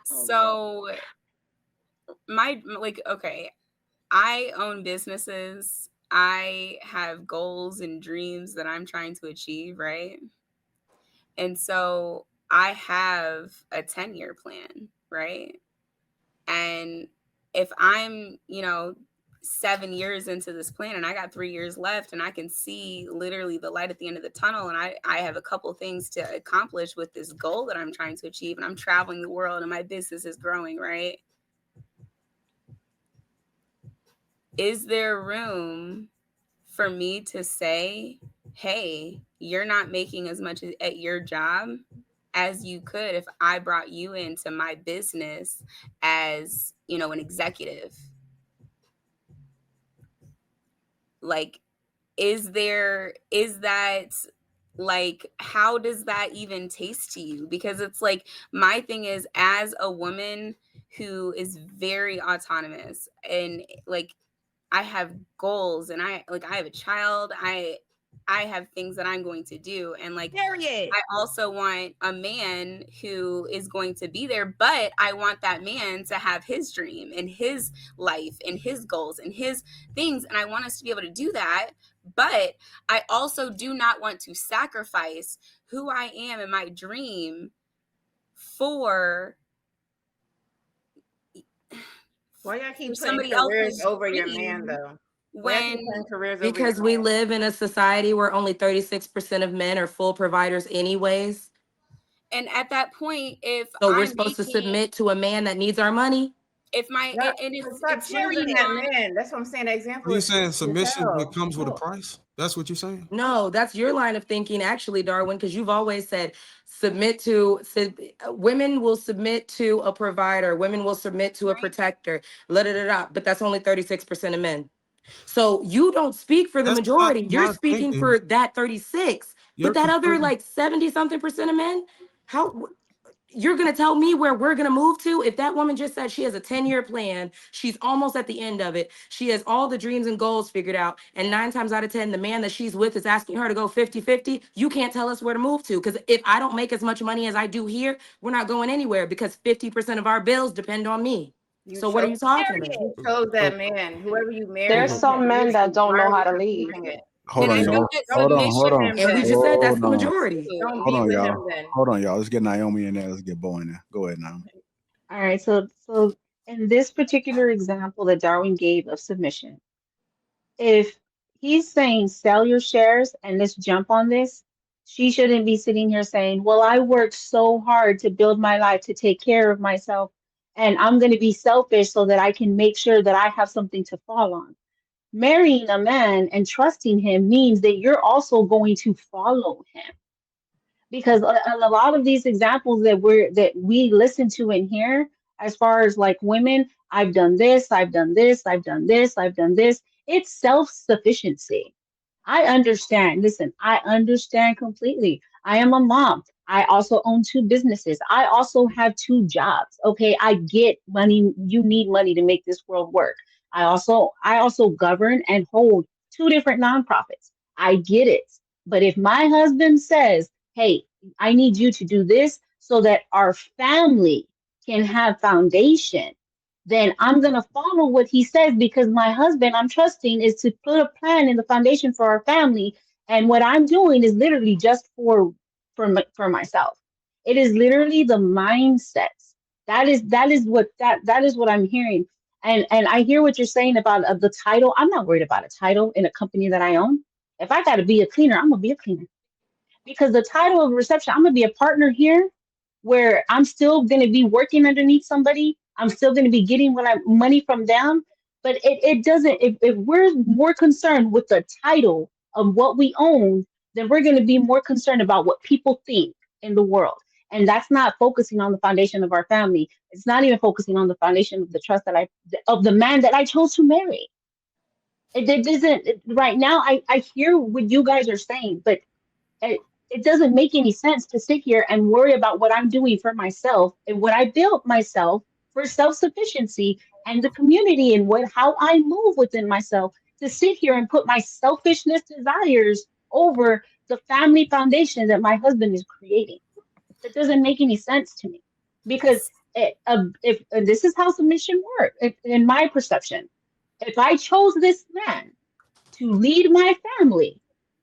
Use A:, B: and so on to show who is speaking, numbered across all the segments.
A: So okay, I own businesses. I have goals and dreams that I'm trying to achieve, right? And so I have a 10-year plan, right? And if I'm, 7 years into this plan and I got 3 years left and I can see literally the light at the end of the tunnel and I have a couple things to accomplish with this goal that I'm trying to achieve and I'm traveling the world and my business is growing, right? Is there room for me to say, hey, you're not making as much at your job as you could if I brought you into my business as, an executive? Like, is that like, how does that even taste to you? Because it's like, my thing is, as a woman who is very autonomous and like, I have goals and I have a child, I have things that I'm going to do. And like,
B: Period.
A: I also want a man who is going to be there, but I want that man to have his dream and his life and his goals and his things. And I want us to be able to do that. But I also do not want to sacrifice who I am and my dream for
C: Why y'all keep putting
A: somebody
C: careers
A: else's
C: over your
A: dream
C: man though?
A: when
D: Because we live in a society where only 36% of men are full providers anyways.
A: and at that point, if
D: So we're
A: I'm
D: supposed to
A: making,
D: submit to a man that needs our money.
A: if my
C: Stop,
A: and
C: stop
A: it's
C: choosing
A: literally
C: that
A: not,
C: man. That's what I'm saying. The example
E: Are you
C: is
E: saying submission
C: hell.
E: that comes with a price? That's what you're saying?
D: No, that's your line of thinking, actually, Darwin, because you've always said women will submit to a provider, women will submit to a protector, but that's only 36% of men. So you don't speak for the
E: That's not
D: majority. You're
E: my
D: speaking
E: opinion.
D: for that 36.
E: You're
D: But that other
E: completely.
D: like 70 something percent of men, how you're going to tell me where we're going to move to? If that woman just said she has a 10-year plan, she's almost at the end of it. She has all the dreams and goals figured out. And 9 times out of 10, the man that she's with is asking her to go 50-50. You can't tell us where to move to. Because if I don't make as much money as I do here, we're not going anywhere because 50% of our bills depend on me. So what are you talking about?
C: You chose that man. Whoever you marry.
F: There's some men that don't know how to lead.
G: Hold on,
A: and I
G: y'all.
A: think that
G: Hold on, hold
A: submission,
G: on.
D: And we just said that's
G: Hold
D: the
G: on.
D: majority.
C: Don't
G: Hold
C: be
G: on,
C: with
G: y'all.
C: him then.
G: Hold on, y'all. Let's get Naomi in there. Let's get Bo in there. Go ahead, Naomi.
F: All right, so in this particular example that Darwin gave of submission, if he's saying sell your shares and let's jump on this, she shouldn't be sitting here saying, well, I worked so hard to build my life to take care of myself, and I'm going to be selfish so that I can make sure that I have something to fall on. Marrying a man and trusting him means that you're also going to follow him. Because a lot of these examples that we listen to and hear, as far as like women, I've done this, I've done this, I've done this, I've done this. It's self-sufficiency. I understand. Listen, I understand completely. I am a mom. I also own 2 businesses. I also have 2 jobs. Okay, I get money. You need money to make this world work. I also govern and hold 2 different nonprofits. I get it. But if my husband says, hey, I need you to do this so that our family can have foundation, then I'm going to follow what he says because my husband, I'm trusting, is to put a plan in the foundation for our family. And what I'm doing is literally just for myself. It is literally the mindset. That is what I'm hearing. And I hear what you're saying about the title. I'm not worried about a title in a company that I own. If I got to be a cleaner, I'm going to be a cleaner because the title of reception, I'm going to be a partner here where I'm still going to be working underneath somebody. I'm still going to be getting money from them. But it doesn't, if we're more concerned with the title of what we own, then we're going to be more concerned about what people think in the world. And that's not focusing on the foundation of our family. It's not even focusing on the foundation of the trust of the man that I chose to marry. It doesn't, right now, I hear what you guys are saying, but it doesn't make any sense to sit here and worry about what I'm doing for myself and what I built myself for self-sufficiency and the community and how I move within myself to sit here and put my selfishness desires over the family foundation that my husband is creating. That doesn't make any sense to me because if and this is how submission works, in my perception, if I chose this man to lead my family,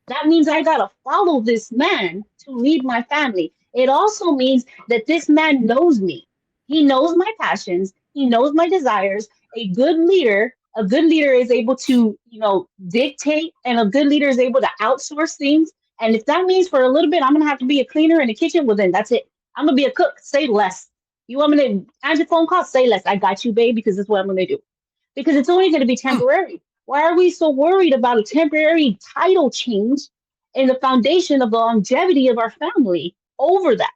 F: that means I gotta follow this man to lead my family. It also means that this man knows me. He knows my passions. He knows my desires. A good leader is able to, dictate, and a good leader is able to outsource things. And if that means for a little bit, I'm gonna have to be a cleaner in the kitchen, well then that's it. I'm gonna be a cook. Say less. You want me to answer phone calls? Say less. I got you, babe, because that's what I'm gonna do. Because it's only gonna be temporary. Why are we so worried about a temporary title change in the foundation of the longevity of our family over that?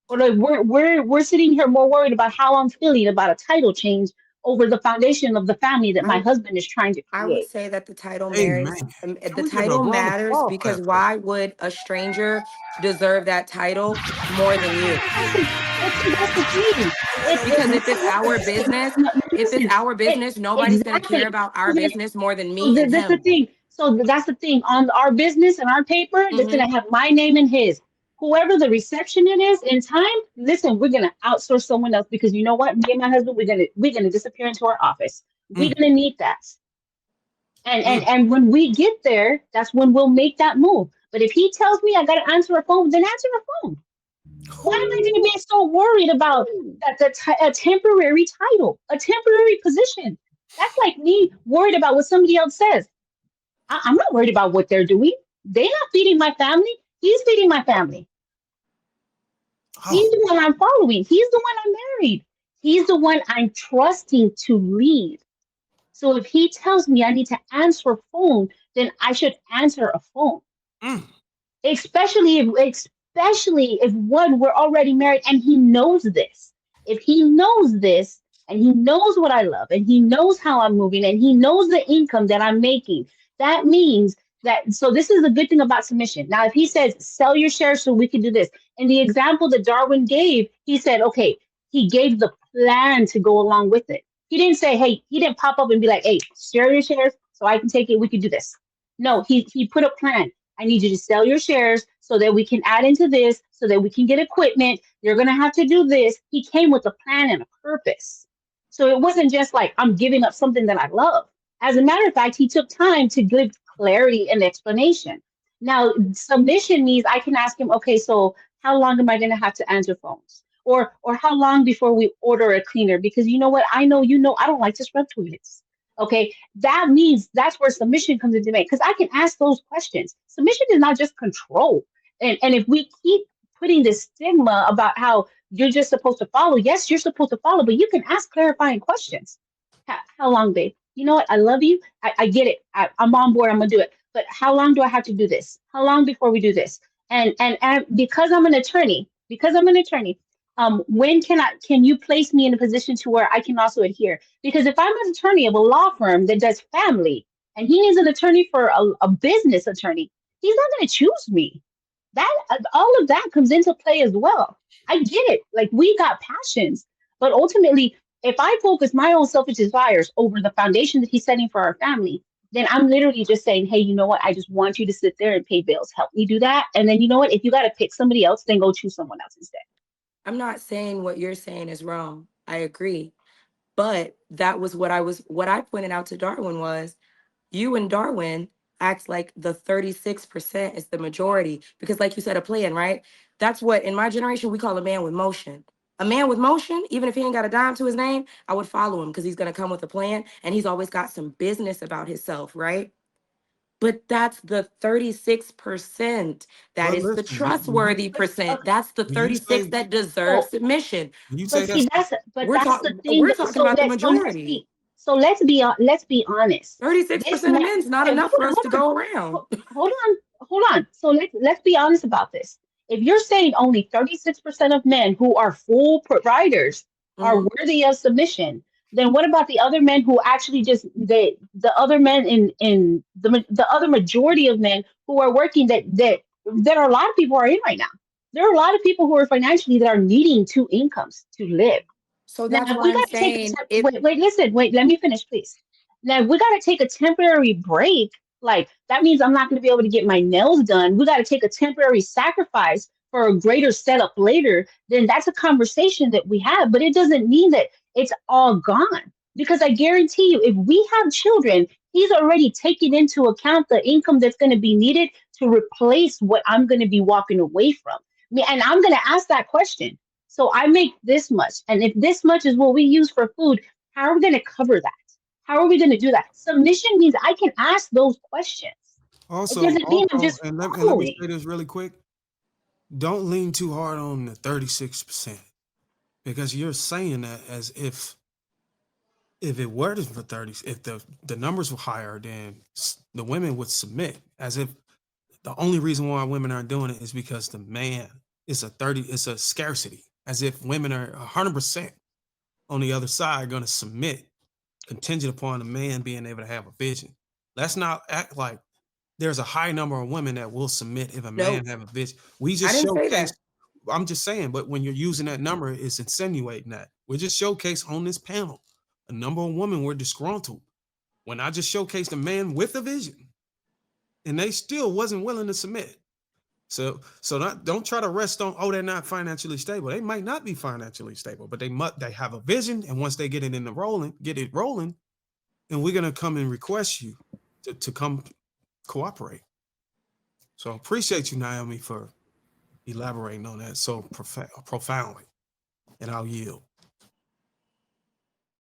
F: Or like we're sitting here more worried about how I'm feeling about a title change over the foundation of the family that my husband is trying to
D: I would
F: create.
D: say that the title
E: Amen.
D: marries.
E: Can
D: The
E: we give a
D: title
E: round of
D: matters
E: applause for
D: because
E: that, bro?
D: why would a stranger deserve that title more than you?
F: But see, that's the thing.
D: Because if it's
F: Listen,
D: our business,
F: no,
D: if it's
F: listen,
D: our business, nobody's gonna care
F: exactly.
D: about our business more than
F: So
D: me and
F: that's the
D: him.
F: thing. So that's the thing. On our business and our paper, that's
D: Hmm.
F: gonna have my name and his. Whoever the receptionist is in time, listen, we're gonna outsource someone else because you know what? Me and my husband, we're gonna disappear into our office. We're
E: Mm,
F: gonna need that. And and
E: mm.
F: and when we get there, that's when we'll make that move. But if he tells me I gotta answer a phone, then answer a phone. Why am I going to be so worried about a temporary title, a temporary position? That's like me worried about what somebody else says. I'm not worried about what they're doing. They're not feeding my family. He's feeding my family. He's
E: Oh,
F: the one I'm following. He's the one I'm married. He's the one I'm trusting to lead. So if he tells me I need to answer a phone, then I should answer a phone.
E: mm.
F: Especially if one, we're already married and he knows this. If he knows this and he knows what I love and he knows how I'm moving and he knows the income that I'm making, that means that, so this is the good thing about submission. Now if he says sell your shares so we can do this, in the example that Darwin gave, he said, okay, he gave the plan to go along with it. He didn't say, hey, he didn't pop up and be like, hey, share your shares so I can take it, we can do this. No, he put a plan. I need you to sell your shares so that we can add into this, so that we can get equipment. You're going to have to do this. He came with a plan and a purpose. So it wasn't just like, I'm giving up something that I love. As a matter of fact, he took time to give clarity and explanation. Now, submission means I can ask him, okay, so how long am I going to have to answer phones? Or how long before we order a cleaner? Because you know what? I know, I don't like to scrub toilets. Okay, that means that's where submission comes into play because I can ask those questions. Submission is not just control. And if we keep putting this stigma about how you're just supposed to follow, yes, you're supposed to follow, but you can ask clarifying questions. How long, babe? You know what? I love you. I get it. I'm on board. I'm gonna do it. But how long do I have to do this? How long before we do this? And because I'm an attorney, when can you place me in a position to where I can also adhere? Because if I'm an attorney of a law firm that does family and he needs an attorney for a business attorney, he's not going to choose me. That all of that comes into play as well. I get it. Like we got passions, but ultimately, if I focus my own selfish desires over the foundation that he's setting for our family, then I'm literally just saying, hey, you know what? I just want you to sit there and pay bills. Help me do that. And then you know what? If you got to pick somebody else, then go choose someone else instead.
D: I'm not saying what you're saying is wrong. I agree. But that was what I pointed out to Darwin was you and Darwin act like the 36% is the majority because like you said, a plan, right? That's what in my generation we call a man with motion. A man with motion, even if he ain't got a dime to his name, I would follow him because he's going to come with a plan and he's always got some business about himself, right? But that's the 36%. That
E: But
D: is the
E: listen,
D: trustworthy percent. That's the
E: when you
D: 36
E: say
D: that deserves
F: So,
D: submission.
E: when you
F: but
E: say
F: see,
E: that's
F: that's the thing.
D: We're talking about the majority.
F: Let's be honest. This
D: 36% of
F: man,
D: men is not
F: hey,
D: enough for us to go around.
F: hold on. So let's be honest about this. If you're saying only 36% of men who are full providers are
D: Mhm.
F: worthy of submission, then what about the other men who actually just the other men in the other majority of men who are working that are a lot of people are in right now. There are a lot of people who are financially that are needing two incomes to live.
D: So
F: Now,
D: that's
F: if
D: why
F: we
D: I'm
F: got to take
D: saying if
F: listen, wait, let me finish, please. Now, if we got to take a temporary break, like that means I'm not going to be able to get my nails done. We got to take a temporary sacrifice for a greater setup later, then that's a conversation that we have. But it doesn't mean that it's all gone. Because I guarantee you, if we have children, he's already taken into account the income that's going to be needed to replace what I'm going to be walking away from. And I'm going to ask that question. So I make this much, and if this much is what we use for food, how are we going to cover that? How are we going to do that? Submission means I can ask those questions. It doesn't mean I'm just
E: And let me
F: following.
E: say this really quick. Don't lean too hard on the 36%, because you're saying that as if it were for 30, if the numbers were higher, then the women would submit, as if the only reason why women aren't doing it is because the man is it's a scarcity, as if women are 100% on the other side going to submit contingent upon a man being able to have a vision. Let's not act like there's a high number of women that will submit if a
D: No,
E: man have a vision. We
D: I
E: just
D: didn't say
E: showcase.
D: that.
E: I'm just saying, but when you're using that number, it's insinuating that. We just showcase on this panel a number of women were disgruntled when I just showcased a man with a vision, and they still wasn't willing to submit. So don't try to rest on, oh, they're not financially stable. They might not be financially stable, but they have a vision, and once they get it rolling, and we're gonna come and request you to come cooperate. So I appreciate you, Naomi, for elaborating on that so profoundly, and I'll yield.